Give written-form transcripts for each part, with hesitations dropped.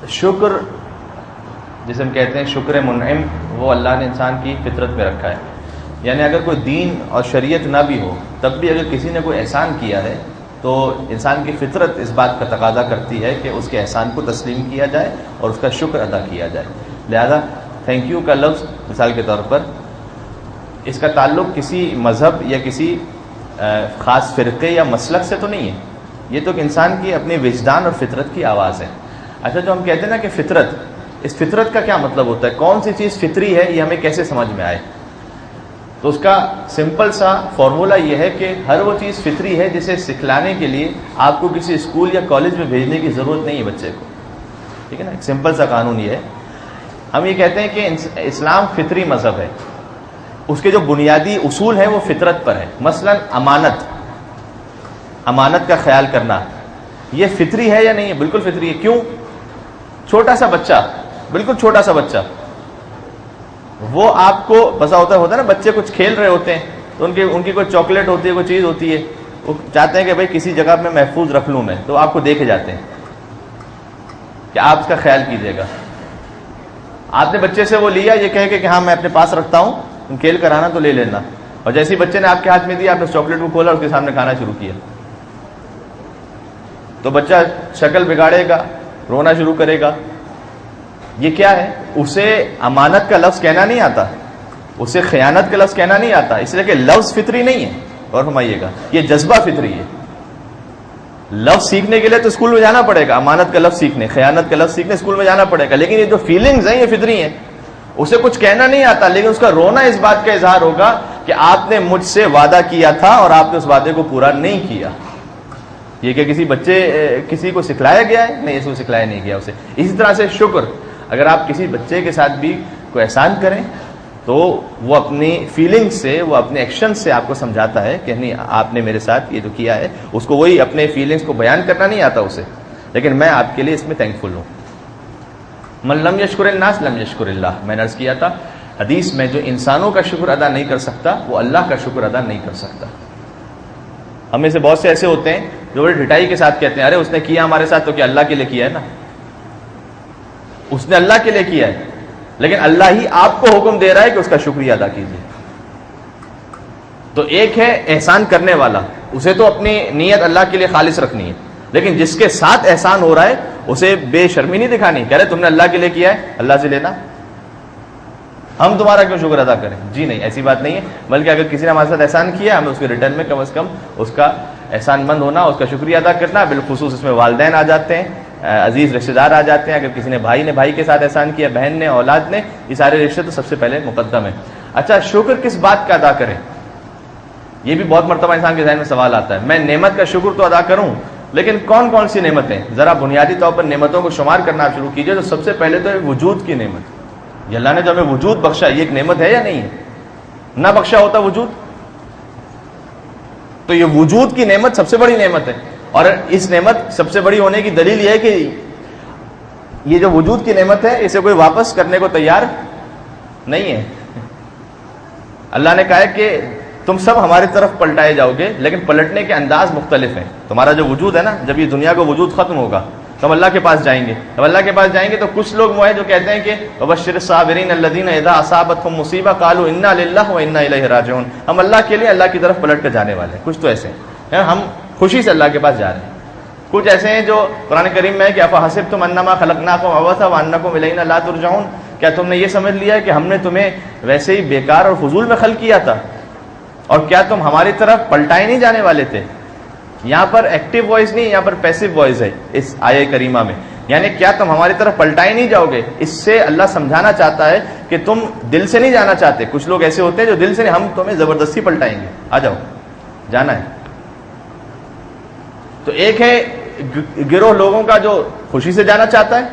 شکر جسے ہم کہتے ہیں شکر منعم، وہ اللہ نے انسان کی فطرت میں رکھا ہے. یعنی اگر کوئی دین اور شریعت نہ بھی ہو تب بھی اگر کسی نے کوئی احسان کیا ہے تو انسان کی فطرت اس بات کا تقاضا کرتی ہے کہ اس کے احسان کو تسلیم کیا جائے اور اس کا شکر ادا کیا جائے. لہذا تھینک یو کا لفظ مثال کے طور پر اس کا تعلق کسی مذہب یا کسی خاص فرقے یا مسلک سے تو نہیں ہے، یہ تو کہ انسان کی اپنے وجدان اور فطرت کی آواز ہے. اچھا، جو ہم کہتے ہیں نا کہ فطرت، اس فطرت کا کیا مطلب ہوتا ہے؟ کون سی چیز فطری ہے یہ ہمیں کیسے سمجھ میں آئے؟ تو اس کا سمپل سا فارمولہ یہ ہے کہ ہر وہ چیز فطری ہے جسے سکھلانے کے لیے آپ کو کسی اسکول یا کالج میں بھیجنے کی ضرورت نہیں ہے بچے کو. ٹھیک ہے نا، ایک سمپل سا قانون یہ ہے. ہم یہ کہتے ہیں کہ اسلام فطری مذہب ہے، اس کے جو بنیادی اصول ہیں وہ فطرت پر ہے. مثلا امانت کا خیال کرنا یہ فطری ہے یا نہیں ہے؟ بالکل فطری ہے. کیوں؟ چھوٹا سا بچہ، بالکل چھوٹا سا بچہ، وہ آپ کو پتا ہوتا ہے نا، بچے کچھ کھیل رہے ہوتے ہیں تو ان کی کوئی چاکلیٹ ہوتی ہے، کوئی چیز ہوتی ہے، وہ چاہتے ہیں کہ بھائی کسی جگہ میں محفوظ رکھ لوں میں، تو آپ کو دیکھے جاتے ہیں کہ آپ اس کا خیال کیجیے گا. آپ نے بچے سے وہ لیا یہ کہہ کے کہ ہاں میں اپنے پاس رکھتا ہوں، تم کھیل کر آنا تو لے لینا، اور جیسے ہی بچے نے آپ کے ہاتھ میں دیا، آپ نے چاکلیٹ کو کھولا، اس کے سامنے کھانا شروع کیا، تو بچہ شکل بگاڑے گا، رونا شروع کرے گا. یہ کیا ہے؟ اسے امانت کا لفظ کہنا نہیں آتا، اسے خیانت کا لفظ کہنا نہیں آتا، اس لیے کہ لفظ فطری نہیں ہے. اور فرمائیے گا یہ جذبہ فطری ہے. لفظ سیکھنے کے لیے تو اسکول میں جانا پڑے گا، امانت کا لفظ سیکھنے، خیانت کا لفظ سیکھنے اسکول میں جانا پڑے گا، لیکن یہ جو فیلنگز ہیں یہ فطری ہیں. اسے کچھ کہنا نہیں آتا، لیکن اس کا رونا اس بات کا اظہار ہوگا کہ آپ نے مجھ سے وعدہ کیا تھا اور آپ نے اس وعدے کو پورا نہیں کیا. یہ کہ کسی کو سکھلایا گیا ہے؟ نہیں، اس کو سکھلایا نہیں گیا اسے. اسی طرح سے شکر، اگر آپ کسی بچے کے ساتھ بھی کوئی احسان کریں تو وہ اپنی فیلنگ سے، وہ اپنے ایکشن سے آپ کو سمجھاتا ہے کہ نہیں آپ نے میرے ساتھ یہ جو کیا ہے. اس کو وہی اپنے فیلنگس کو بیان کرنا نہیں آتا اسے، لیکن میں آپ کے لیے اس میں تھینکفل ہوں. من لم یشکر الناس لم یشکر اللہ، میں نے عرض کیا تھا حدیث میں، جو انسانوں کا شکر ادا نہیں کر سکتا وہ اللہ کا شکر ادا نہیں کر سکتا. ہم میں سے بہت سے ایسے ہوتے ہیں جو بڑی ڈھٹائی کے ساتھ کہتے ہیں ارے اس نے کیا ہمارے ساتھ تو کیا اللہ کے لیے کیا ہے نا، اس نے اللہ کے لیے کیا ہے، لیکن اللہ ہی آپ کو حکم دے رہا ہے کہ اس کا شکریہ ادا کیجیے. تو ایک ہے احسان کرنے والا، اسے تو اپنی نیت اللہ کے لیے خالص رکھنی ہے، لیکن جس کے ساتھ احسان ہو رہا ہے اسے بے شرمی نہیں دکھانی، کہہ رہے تم نے اللہ کے لیے کیا ہے اللہ سے لینا، ہم تمہارا کیوں شکر ادا کریں؟ جی نہیں، ایسی بات نہیں ہے. بلکہ اگر کسی نے ہمارے ساتھ احسان کیا ہمیں اس کے ریٹرن میں کم از کم اس کا احسان مند ہونا، اس کا شکریہ ادا کرنا. بالخصوص اس میں والدین آ جاتے ہیں، عزیز رشتہ دار آ جاتے ہیں. اگر کسی نے بھائی کے ساتھ احسان کیا، بہن نے، اولاد نے، یہ سارے رشتے تو سب سے پہلے مقدم ہے. اچھا، شکر کس بات کا ادا کریں؟ یہ بھی بہت مرتبہ انسان کے ذہن میں سوال آتا ہے. میں نعمت کا شکر تو ادا کروں، لیکن کون کون سی نعمتیں؟ ذرا بنیادی طور پر نعمتوں کو شمار کرنا آپ شروع کیجئے. تو سب سے پہلے تو وجود کی نعمت، یہ اللہ نے جو ہمیں وجود بخشا، یہ ایک نعمت ہے یا نہیں ہے؟ نہ بخشا ہوتا وجود تو یہ وجود کی نعمت سب سے بڑی نعمت ہے. اور اس نعمت سب سے بڑی ہونے کی دلیل یہ ہے کہ یہ جو وجود کی نعمت ہے اسے کوئی واپس کرنے کو تیار نہیں ہے. اللہ نے کہا ہے کہ تم سب ہماری طرف پلٹائے جاؤ گے، لیکن پلٹنے کے انداز مختلف ہیں. تمہارا جو وجود ہے نا، جب یہ دنیا کا وجود ختم ہوگا تو ہم اللہ کے پاس جائیں گے. جب اللہ کے پاس جائیں گے تو کچھ لوگ وہ ہیں جو کہتے ہیں کہ وبشر الصابرین الذین اذا اصابتهم مصیبہ قالوا انا للہ وانا الیہ راجعون، ہم اللہ کے لیے اللہ کی طرف پلٹ کر جانے والے ہیں. کچھ تو ایسے ہیں ہم خوشی سے اللہ کے پاس جا رہے ہیں. کچھ ایسے ہیں جو قرآن کریم میں ہے کہ افحسبتم انما خلقناکم عبثا وانکم الینا لا ترجعون، کیا تم نے یہ سمجھ لیا ہے کہ ہم نے تمہیں ویسے ہی بیکار اور فضول میں خلق کیا تھا اور کیا تم ہماری طرف پلٹائے نہیں جانے والے تھے؟ یہاں پر ایکٹیو وائس نہیں، یہاں پر پیسیو وائس ہے اس آیہ کریمہ میں. یعنی کیا تم ہماری طرف پلٹائے نہیں جاؤ گے؟ اس سے اللہ سمجھانا چاہتا ہے کہ تم دل سے نہیں جانا چاہتے. کچھ لوگ ایسے ہوتے ہیں جو دل سے نہیں، ہم تمہیں زبردستی پلٹائیں گے، آ جاؤ، جانا ہے. تو ایک ہے گروہ لوگوں کا جو خوشی سے جانا چاہتا ہے.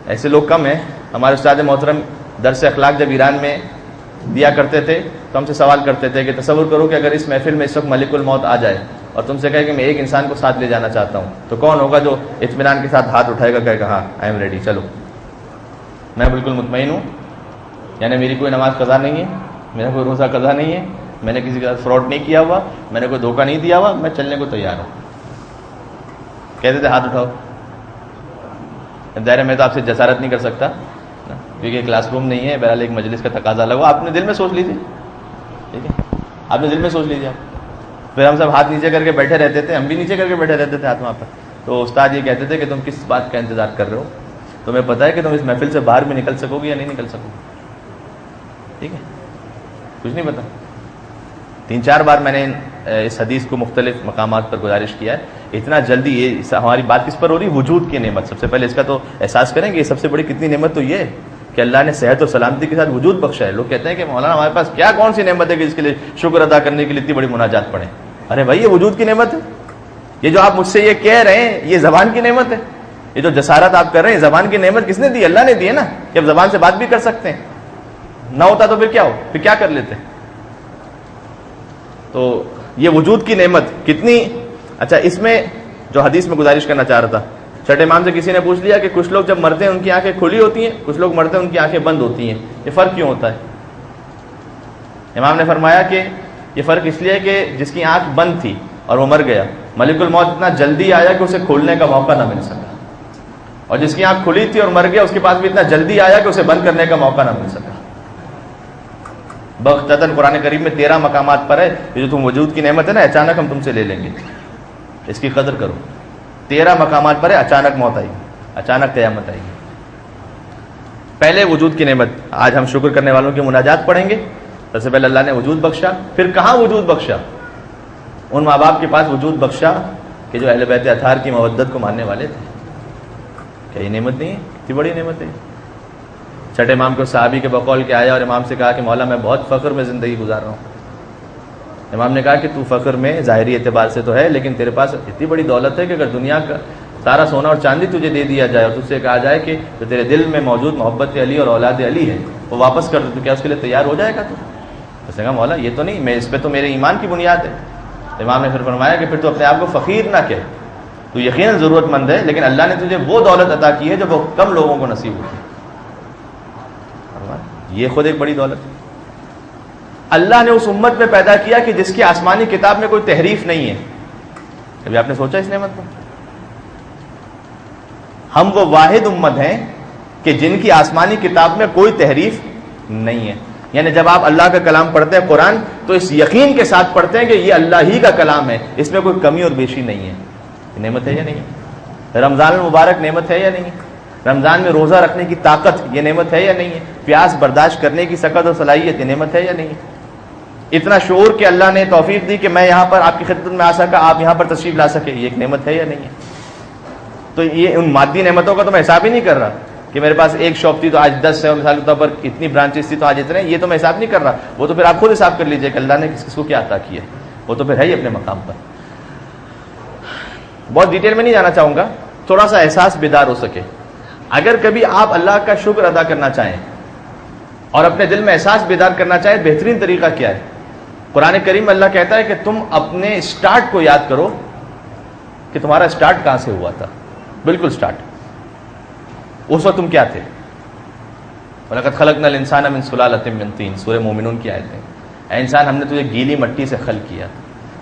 ایسے لوگ کم ہیں. ہمارے استاد محترم درس اخلاق جب ایران میں دیا کرتے تھے تو ہم سے سوال کرتے تھے کہ تصور کرو کہ اگر اس محفل میں اس وقت ملک الموت آ جائے اور تم سے کہے کہ میں ایک انسان کو ساتھ لے جانا چاہتا ہوں، تو کون ہوگا جو اطمینان کے ساتھ ہاتھ اٹھائے گا، کہے گا ہاں آئی ایم ریڈی، چلو میں بالکل مطمئن ہوں، یعنی میری کوئی نماز قضا نہیں ہے، میرا کوئی روزہ قضا نہیں ہے، میں نے کسی کے ساتھ فراڈ نہیں کیا ہوا، میں نے کوئی دھوکہ نہیں دیا ہوا، میں چلنے کو تیار ہوں. کہتے تھے ہاتھ اٹھاؤ. ظاہر ہے میں تو آپ سے جسارت نہیں کر سکتا کیونکہ کلاس روم نہیں ہے، بہرحال ایک مجلس کا تقاضا لگا، آپ نے دل میں سوچ لیجیے، ٹھیک ہے، آپ نے دل میں سوچ لیجیے آپ۔ پھر ہم سب ہاتھ نیچے کر کے بیٹھے رہتے تھے، ہم بھی نیچے کر کے بیٹھے رہتے تھے ہاتھ وہاں پر، تو استاد یہ کہتے تھے کہ تم کس بات کا انتظار کر رہے ہو، تمہیں پتہ ہے کہ تم اس محفل سے باہر بھی نکل سکو گے یا نہیں نکل سکو گے، ٹھیک ہے، کچھ نہیں پتا۔ 3-4 بار میں نے اس حدیث کو مختلف مقامات پر گزارش کیا ہے، اتنا جلدی یہ ہماری بات کس پر ہو رہی، وجود کی نعمت۔ سب سے پہلے اس کا تو احساس کریں کہ یہ سب سے بڑی کتنی نعمت تو یہ ہے کہ اللہ نے صحت و سلامتی کے ساتھ وجود بخشا ہے۔ لوگ کہتے ہیں کہ مولانا ہمارے پاس کیا کون سی نعمت ہے کہ جس کے لیے شکر ادا کرنے کے لیے اتنی بڑی مناجات پڑھیں۔ ارے بھائی، یہ وجود کی نعمت ہے، یہ جو آپ مجھ سے یہ کہہ رہے ہیں یہ زبان کی نعمت ہے، یہ جو جسارت آپ کر رہے ہیں زبان کی نعمت کس نے دی؟ اللہ نے دی ہے نا، کہ اب زبان سے بات بھی کر سکتے ہیں، نہ ہوتا تو پھر کیا ہو، پھر کیا کر لیتے۔ تو یہ وجود کی نعمت کتنی اچھا، اس میں جو حدیث میں گزارش کرنا چاہ رہا تھا، چھٹے امام سے کسی نے پوچھ لیا کہ کچھ لوگ جب مرتے ہیں ان کی آنکھیں کھلی ہوتی ہیں، کچھ لوگ مرتے ہیں ان کی آنکھیں بند ہوتی ہیں، یہ فرق کیوں ہوتا ہے؟ امام نے فرمایا کہ یہ فرق اس لیے کہ جس کی آنکھ بند تھی اور وہ مر گیا، ملک الموت اتنا جلدی آیا کہ اسے کھولنے کا موقع نہ مل سکا، اور جس کی آنکھ کھلی تھی اور مر گیا اس کے پاس بھی اتنا جلدی آیا کہ اسے بند کرنے کا موقع نہ مل سکا۔ بغتتاً قرآن کریم میں 13 مقامات پر ہے یہ جو تم وجود کی نعمت ہے نا، اچانک ہم تم سے لے لیں گے، اس کی قدر کرو۔ 13 مقامات پر ہے اچانک موت آئی، اچانک قیامت آئی۔ پہلے وجود کی نعمت، آج ہم شکر کرنے والوں کی مناجات پڑھیں گے۔ سب سے پہلے اللہ نے وجود بخشا، پھر کہاں وجود بخشا؟ ان ماں باپ کے پاس وجود بخشا کہ جو اہل بیت اطہار کی مودت کو ماننے والے تھے۔ کیا یہ نعمت نہیں ہے؟ اتنی بڑی نعمت ہے۔ چھٹے امام کو صحابی کے بقول کے آیا اور امام سے کہا کہ مولا میں بہت فخر میں زندگی گزار رہا ہوں۔ امام نے کہا کہ تو فخر میں ظاہری اعتبار سے تو ہے، لیکن تیرے پاس اتنی بڑی دولت ہے کہ اگر دنیا کا سارا سونا اور چاندی تجھے دے دیا جائے اور تجھ سے کہا جائے کہ جو تیرے دل میں موجود محبت علی اور اولاد علی ہے وہ واپس کر دے، تو کیا اس کے لیے تیار ہو جائے گا؟ تو اس نے کہا مولا یہ تو نہیں، میں اس پہ تو میرے ایمان کی بنیاد ہے۔ امام نے پھر فرمایا کہ پھر تو اپنے آپ کو فقیر نہ کہہ، تو یقیناً ضرورت مند ہے، لیکن اللہ نے تجھے وہ دولت عطا کی ہے جو وہ کم لوگوں کو نصیب ہوتی ہے۔ یہ خود ایک بڑی دولت ہے۔ اللہ نے اس امت میں پیدا کیا کہ جس کی آسمانی کتاب میں کوئی تحریف نہیں ہے۔ کبھی آپ نے سوچا اس نعمت کو؟ ہم وہ واحد امت ہیں کہ جن کی آسمانی کتاب میں کوئی تحریف نہیں ہے، یعنی جب آپ اللہ کا کلام پڑھتے ہیں قرآن تو اس یقین کے ساتھ پڑھتے ہیں کہ یہ اللہ ہی کا کلام ہے، اس میں کوئی کمی اور بیشی نہیں ہے۔ یہ نعمت ہے یا نہیں ہے؟ رمضان المبارک نعمت ہے یا نہیں ہے؟ رمضان میں روزہ رکھنے کی طاقت یہ نعمت ہے یا نہیں ہے؟ پیاس برداشت کرنے کی سکت اور صلاحیت یہ نعمت ہے یا نہیں ہے؟ اتنا شعور کہ اللہ نے توفیق دی کہ میں یہاں پر آپ کی خدمت میں آ سکا، آپ یہاں پر تشریف لا سکے، یہ ایک نعمت ہے یا نہیں ہے؟ تو یہ ان مادی نعمتوں کا تو میں حساب ہی نہیں کر رہا کہ میرے پاس ایک شاپ تھی تو آج 10 ہے، اور مثال کے طور پر اتنی برانچز تھی تو آج اتنے، یہ تو میں حساب نہیں کر رہا۔ وہ تو پھر آپ خود حساب کر لیجئے کہ اللہ نے کس کس کو کیا عطا کیا، وہ تو پھر ہے ہی اپنے مقام پر۔ بہت ڈیٹیل میں نہیں جانا چاہوں گا، تھوڑا سا احساس بیدار ہو سکے۔ اگر کبھی آپ اللہ کا شکر ادا کرنا چاہیں اور اپنے دل میں احساس بیدار کرنا چاہیں، بہترین طریقہ کیا ہے؟ قرآن کریم میں اللہ کہتا ہے کہ تم اپنے اسٹارٹ کو یاد کرو کہ تمہارا اسٹارٹ کہاں سے ہوا تھا، بالکل اسٹارٹ، اس وقت تم کیا تھے۔ وَلَقَدْ خَلَقْنَا الْإِنسَانَ مِنْ سُلَالَةٍ مِّن طِينٍ، سورہ مومنون کی آیت ہے۔ اے انسان، ہم نے تجھے گیلی مٹی سے خلق کیا،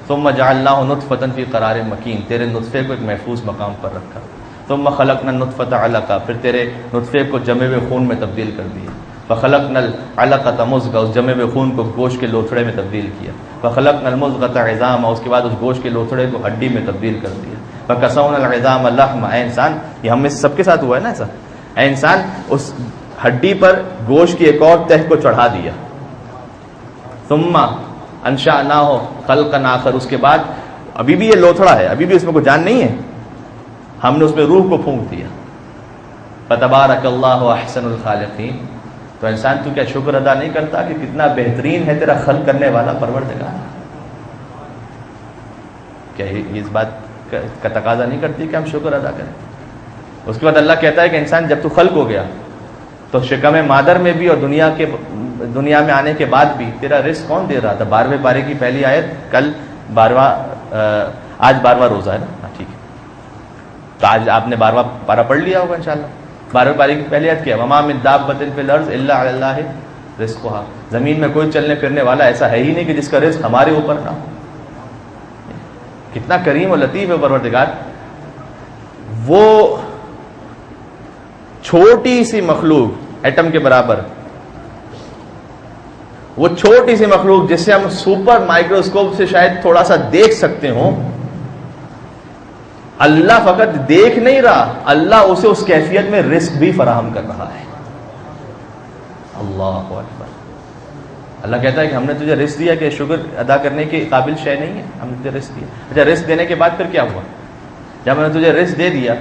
ثُمَّ جَعَلْنَاهُ نُطْفَةً فِي قَرَارٍ مَّكِينٍ، تیرے نطفے کو ایک محفوظ مقام پر رکھا، ثُمَّ خَلَقْنَا النُّطْفَةَ عَلَقَةً، پھر تیرے نطفے کو جمے ہوئے خون میں تبدیل کر دیا، فَخَلَقْنَا الْعَلَقَةَ مُضْغَةً، اس جمے ہوئے خون کو گوشت کے لوتھڑے میں تبدیل کیا، فَخَلَقْنَا الْمُضْغَةَ عِظَامًا، اس کے بعد اس گوشت کے لوتھڑے کو ہڈی میں تبدیل کر دیا، فَكَسَوْنَا الْعِظَامَ لَحْمًا، اے انسان، یہ ہم میں سب کے ساتھ ہوا ہے نا ایسا، اے انسان اس ہڈی پر گوشت کی ایک اور تہ کو چڑھا دیا، ثُمَّ أَنشَأْنَاهُ خَلْقًا آخر، اس کے بعد ابھی بھی یہ لوتھڑا ہے، ابھی بھی اس میں کوئی جان نہیں ہے، ہم نے اس میں روح کو پھونک دیا، فَتَبَارَكَ اللَّهُ أَحْسَنُ الْخَالِقِينَ۔ تو انسان تو کیا شکر ادا نہیں کرتا کہ کتنا بہترین ہے تیرا خلق کرنے والا پروردگار؟ کیا یہ اس بات کا تقاضا نہیں کرتی کہ ہم شکر ادا کریں؟ اس کے بعد اللہ کہتا ہے کہ انسان جب تو خلق ہو گیا تو شکم مادر میں بھی اور دنیا میں آنے کے بعد بھی تیرا رزق کون دے رہا تھا؟ 12ویں پارے کی پہلی آیت، کل 12واں، آج 12واں روزہ ہے نا، ٹھیک ہے، تو آج آپ نے 12واں پارہ پڑھ لیا ہوگا انشاءاللہ۔ 12ویں پارے کی پہلی آیت کیا ہے؟ وَمَا مِن دَابَّةٍ فِي الْأَرْضِ إِلَّا عَلَى اللَّهِ رِزْقُهَا، زمین میں کوئی چلنے پھرنے والا ایسا ہے ہی نہیں کہ جس کا رزق ہمارے اوپر نہ ہو۔ کتنا کریم اور لطیف ہے پروردگار۔ وہ چھوٹی سی مخلوق ایٹم کے برابر، وہ چھوٹی سی مخلوق جسے ہم سپر مائکروسکوپ سے شاید تھوڑا سا دیکھ سکتے ہوں، اللہ فقط دیکھ نہیں رہا، اللہ اسے اس کیفیت میں رزق بھی فراہم کر رہا ہے۔ اللہ اکبر۔ اللہ کہتا ہے کہ ہم نے تجھے رزق دیا کہ شکر ادا کرنے کے قابل شے نہیں ہے، ہم نے تجھے رزق دیا۔ اچھا رزق دینے کے بعد پھر کیا ہوا؟ جب ہم نے تجھے رزق دے دیا،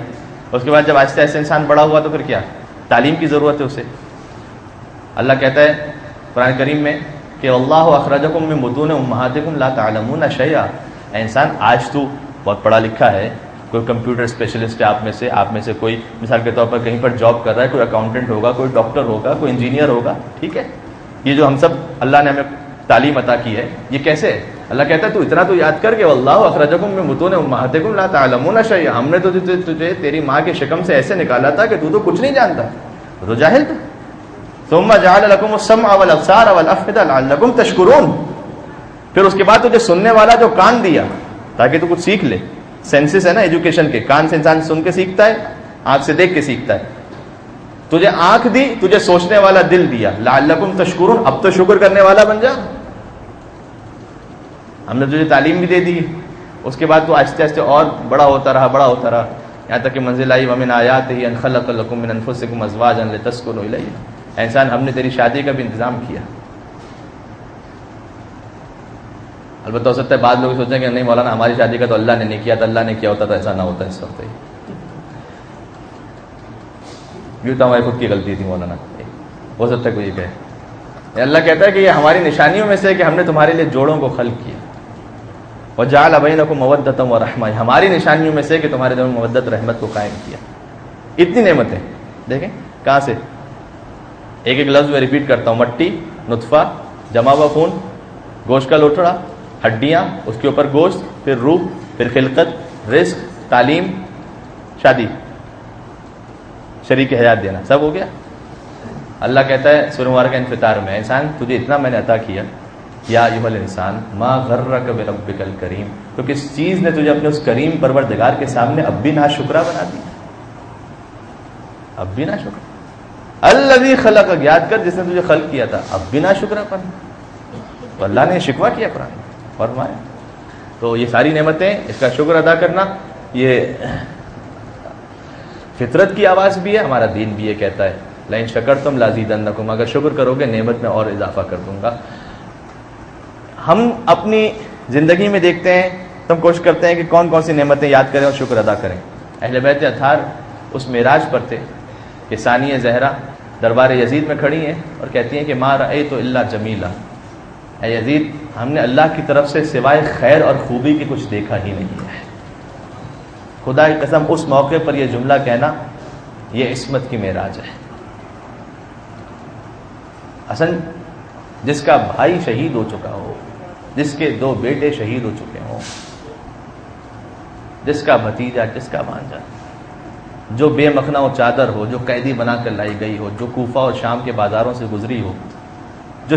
اس کے بعد جب آہستہ آہستہ انسان بڑا ہوا تو پھر کیا؟ تعلیم کی ضرورت ہے اسے۔ اللہ کہتا ہے قرآن کریم میں کہ اللہ اخرجکم من بطون امہاتکم لا تعلمون شیئا، اے انسان آج تو بہت پڑھا لکھا ہے، کوئی کمپیوٹر اسپیشلسٹ ہے آپ میں سے کوئی مثال کے طور پر کہیں پر جاب کر رہا ہے، کوئی اکاؤنٹنٹ ہوگا، کوئی ڈاکٹر ہوگا، کوئی انجینئر ہوگا، ٹھیک ہے، یہ جو ہم سب اللہ نے ہمیں تعلیم عطا کی ہے، یہ کیسے ہے؟ اللہ کہتا ہے تو اتنا تو یاد کر کہ واللہ اخرجکم من بطون امہاتکم لا تعلمون شیئا، ہم نے تو تجھے تیری ماں کے شکم سے ایسے نکالا تھا کہ تو کچھ نہیں جانتا، تو جاہل تھا۔ ثم جعل لكم السمع والابصار والافئدہ لعلکم تشکرون، پھر اس کے بعد تجھے سننے والا جو کان دیا تاکہ تو کچھ سیکھ لے۔ سینسز ہے نا ایجوکیشن کے، کان سے انسان سن کے سیکھتا ہے، آنکھ سے دیکھ کے سیکھتا ہے۔ تجھے آنکھ دی، تجھے سوچنے والا دل دیا، لعلکم تشکرون، اب تو شکر کرنے والا بن جا۔ ہم نے تجھے تعلیم بھی دے دی، اس کے بعد تو آہستہ آہستہ اور بڑا ہوتا رہا، یہاں تک کہ منزل آئی ومن آیاتہ ان خلق لکم من انفسکم ازواجا لتسکنوا الیہا، انسان ہم نے تیری شادی کا بھی انتظام کیا۔ البتہ ہو سکتا ہے بعض لوگ سوچیں کہ نہیں مولانا ہماری شادی کا تو اللہ نے نہیں کیا، تو اللہ نے کیا ہوتا تو ایسا نہ ہوتا اس وقت۔ یہ تو ہماری خود کی غلطی تھی مولانا، ہو سکتا ہے کوئی یہ کہے۔ اللہ کہتا ہے کہ یہ ہماری نشانیوں میں سے ہے کہ ہم نے تمہارے لیے جوڑوں کو خلق کیا، وجعل بینکم مودۃ ورحمہ، ہماری نشانیوں میں سے کہ تمہارے دونوں مودت رحمت کو قائم کیا۔ اتنی نعمتیں دیکھیں کہاں سے، ایک ایک لفظ میں ریپیٹ کرتا ہوں، مٹی، نطفہ، جمع ہوا خون، گوشت کا لوٹڑا، ہڈیاں، اس کے اوپر گوشت، پھر روح، پھر خلقت، رزق، تعلیم، شادی، شریک حیات دینا، سب ہو گیا۔ اللہ کہتا ہے سورہ مبارکہ انفطار میں، انسان تجھے اتنا میں نے عطا کیا، یا ایھا الانسان ما غرک بربک الکریم، تو کس چیز نے تجھے اپنے اس کریم پروردگار کے سامنے اب بھی ناشکرا بنا دیا، اب بھی ناشکرا۔ الذی خلقک، یاد کر جس نے تجھے خلق کیا تھا، اب بھی ناشکرا بنا۔ تو اللہ نے شکوہ کیا قرآن میں، فرمایا۔ تو یہ ساری نعمتیں، اس کا شکر ادا کرنا، یہ فطرت کی آواز بھی ہے، ہمارا دین بھی یہ کہتا ہے لئن شکرتم لازیدنکم، اگر شکر کرو گے نعمت میں اور اضافہ کر دوں گا۔ ہم اپنی زندگی میں دیکھتے ہیں، ہم کوشش کرتے ہیں کہ کون کون سی نعمتیں یاد کریں اور شکر ادا کریں۔ اہل بیت اطہار اس معراج پر تھے کہ ثانیہ زہرا دربار یزید میں کھڑی ہیں اور کہتی ہیں کہ ما رأیت الا جمیلا، اے یزید ہم نے اللہ کی طرف سے سوائے خیر اور خوبی کی کچھ دیکھا ہی نہیں ہے۔ خدا کی قسم اس موقع پر یہ جملہ کہنا یہ عصمت کی معراج ہے۔ اصل جس کا بھائی شہید ہو چکا ہو، جس کے 2 بیٹے شہید ہو چکے ہوں، جس کا بھتیجا، جس کا بھانجا، جو بے مخنا و چادر ہو، جو قیدی بنا کر لائی گئی ہو، جو کوفہ اور شام کے بازاروں سے گزری ہو، جو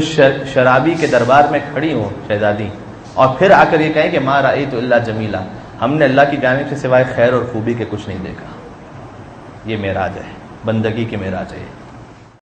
شرابی کے دربار میں کھڑی ہو شہزادی، اور پھر آ کر یہ کہیں کہ ما رأیت الا جمیلا، ہم نے اللہ کی جانب سے سوائے خیر اور خوبی کے کچھ نہیں دیکھا۔ یہ معراج ہے، بندگی کی معراج ہے۔